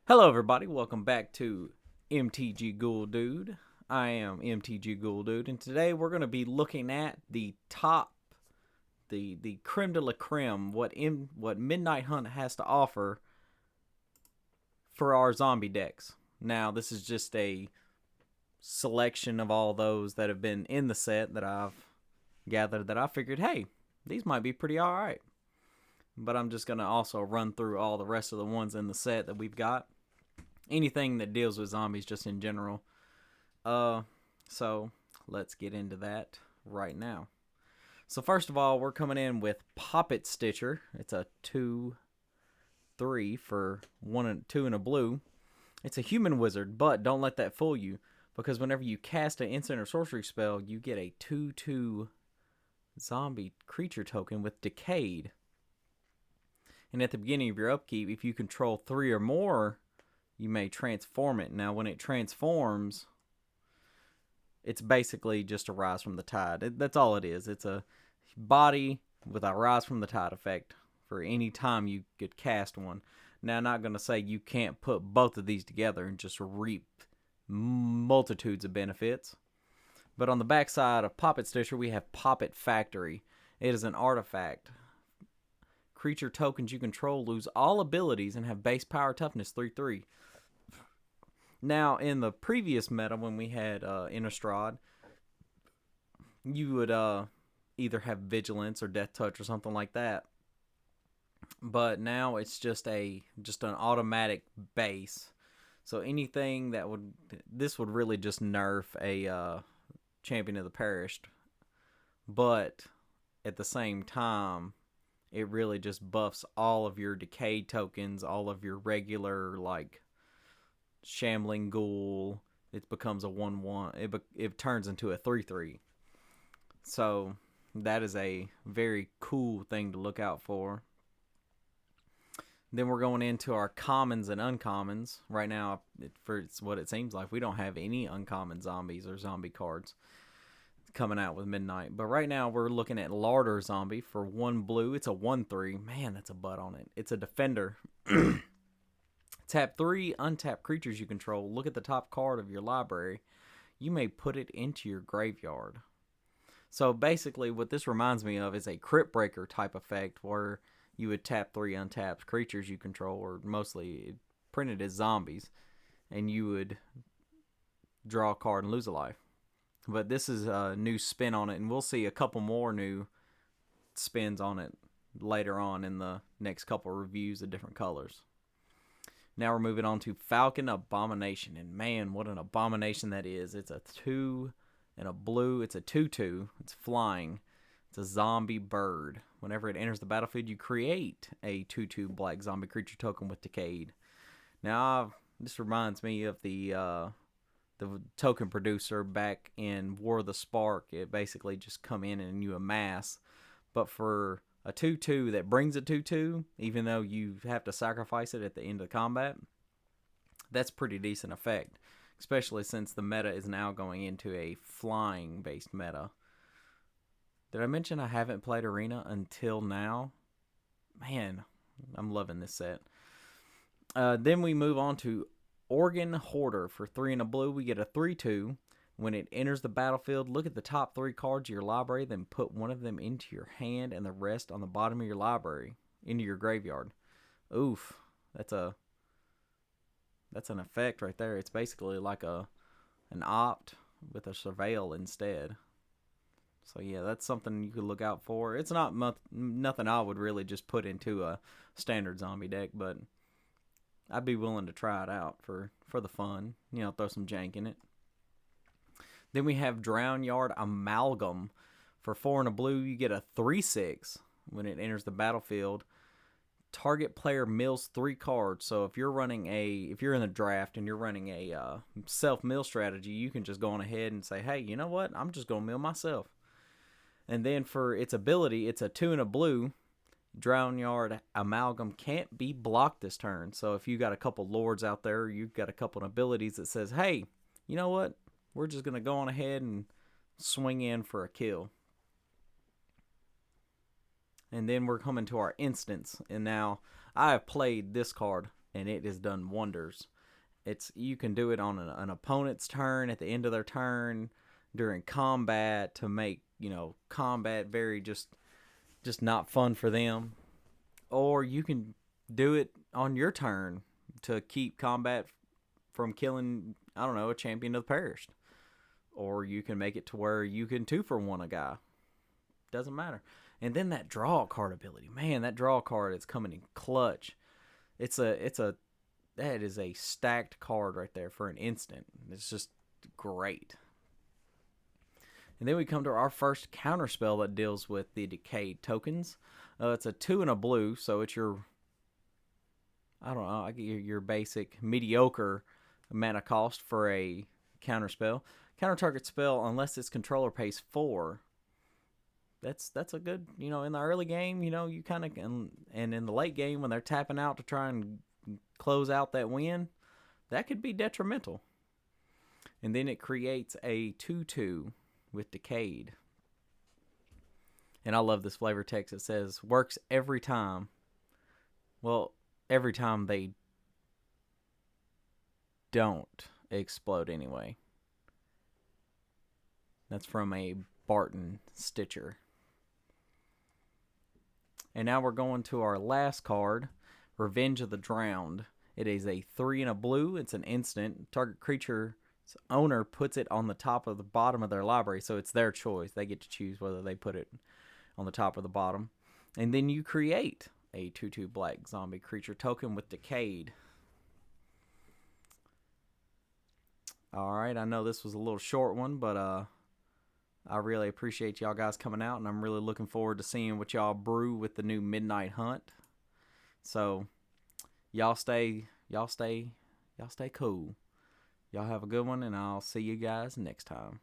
Hello, everybody. Welcome back to MTG Ghoul Dude. I am MTG Ghoul Dude, and today we're going to be looking at the top, the creme de la creme, what Midnight Hunt has to offer for our zombie decks. Now, this is just a selection of all those that have been in the set that I've gathered that I figured, hey, these might be pretty alright. But I'm just going to also run through all the rest of the ones in the set that we've got. Anything that deals with zombies just in general. So let's get into that right now. So first of all, we're coming in with Poppet Stitcher. It's a 2/3 for 1 and 2 and a blue. It's a human wizard, but don't let that fool you, because whenever you cast an instant or sorcery spell, you get a 2/2 zombie creature token with Decayed. And at the beginning of your upkeep, if you control 3 or more, you may transform it. Now, when it transforms, it's basically just a Rise from the Tide. That's all it is. It's a body with a Rise from the Tide effect for any time you could cast one. Now, I'm not going to say you can't put both of these together and just reap multitudes of benefits. But on the backside of Poppet Stitcher, we have Poppet Factory. It is an artifact. Creature tokens you control lose all abilities and have base power toughness 3/3. Now, in the previous meta, when we had Innistrad, you would either have Vigilance or Death Touch or something like that. But now it's just an automatic base. So anything that this would really just nerf a Champion of the Perished. But at the same time, it really just buffs all of your decayed tokens, all of your regular, like, Shambling Ghoul. It becomes a 1/1. It turns into a 3/3. So that is a very cool thing to look out for. Then we're going into our commons and uncommons. Right now, for what it seems like, we don't have any uncommon zombies or zombie cards coming out with Midnight. But right now, we're looking at Larder Zombie for 1 blue. It's a 1/3. Man, that's a butt on it. It's a defender. Tap 3 untapped creatures you control. Look at the top card of your library. You may put it into your graveyard. So basically, what this reminds me of is a Crypt Breaker type effect, where you would tap 3 untapped creatures you control, or mostly printed as zombies, and you would draw a card and lose a life. But this is a new spin on it, and we'll see a couple more new spins on it later on in the next couple reviews of different colors. Now we're moving on to Falcon Abomination. And man, what an abomination that is. It's a 2 and a blue. It's a 2/2. It's flying. It's a zombie bird. Whenever it enters the battlefield, you create a 2/2 black zombie creature token with Decayed. Now, this reminds me of the token producer back in War of the Spark. It basically just come in and you amass. But for a 2/2 that brings a 2/2, even though you have to sacrifice it at the end of combat, that's pretty decent effect, especially since the meta is now going into a flying-based meta. Did I mention I haven't played Arena until now? Man, I'm loving this set. Then we move on to Organ Hoarder. For 3 and a blue, we get a 3/2. When it enters the battlefield, look at the top 3 cards of your library, then put one of them into your hand and the rest on the bottom of your library, into your graveyard. Oof, that's an effect right there. It's basically like an opt with a surveil instead. So yeah, that's something you could look out for. It's not nothing I would really just put into a standard zombie deck, but I'd be willing to try it out for the fun. Throw some jank in it. Then we have Drown Yard Amalgam. For 4 and a blue, you get a 3/6 when it enters the battlefield. Target player mills 3 cards. So if you're in the draft and you're running a self-mill strategy, you can just go on ahead and say, hey, you know what? I'm just going to mill myself. And then for its ability, it's a 2 and a blue. Drown Yard Amalgam can't be blocked this turn. So if you got a couple lords out there, you've got a couple of abilities that says, hey, you know what? We're just going to go on ahead and swing in for a kill. And then we're coming to our instants. And now, I have played this card and it has done wonders. You can do it on an opponent's turn, at the end of their turn, during combat, to make combat very just not fun for them. Or you can do it on your turn to keep combat from killing, I don't know, a champion of the perished. Or you can make it to where you can 2-for-1 a guy. Doesn't matter. And then that draw card ability, man, that draw card is coming in clutch. That is a stacked card right there for an instant. It's just great. And then we come to our first counterspell that deals with the decayed tokens. It's a 2 and a blue, so it's your, I don't know, your basic mediocre mana cost for a counterspell. Counter target spell unless its controller pays 4. That's a good, in the early game, you kind of, and in the late game when they're tapping out to try and close out that win, that could be detrimental. And then it creates a 2/2 with decayed. And I love this flavor text. It says, works every time. Well, every time they don't explode anyway. That's from a Poppet Stitcher. And now we're going to our last card, Revenge of the Drowned. It is a 3 and a blue. It's an instant. Target creature's owner puts it on the top of the bottom of their library, so it's their choice. They get to choose whether they put it on the top or the bottom. And then you create a 2/2 black zombie creature token with decayed. Alright, I know this was a little short one, but I really appreciate y'all guys coming out, and I'm really looking forward to seeing what y'all brew with the new Midnight Hunt. So, y'all stay cool. Y'all have a good one, and I'll see you guys next time.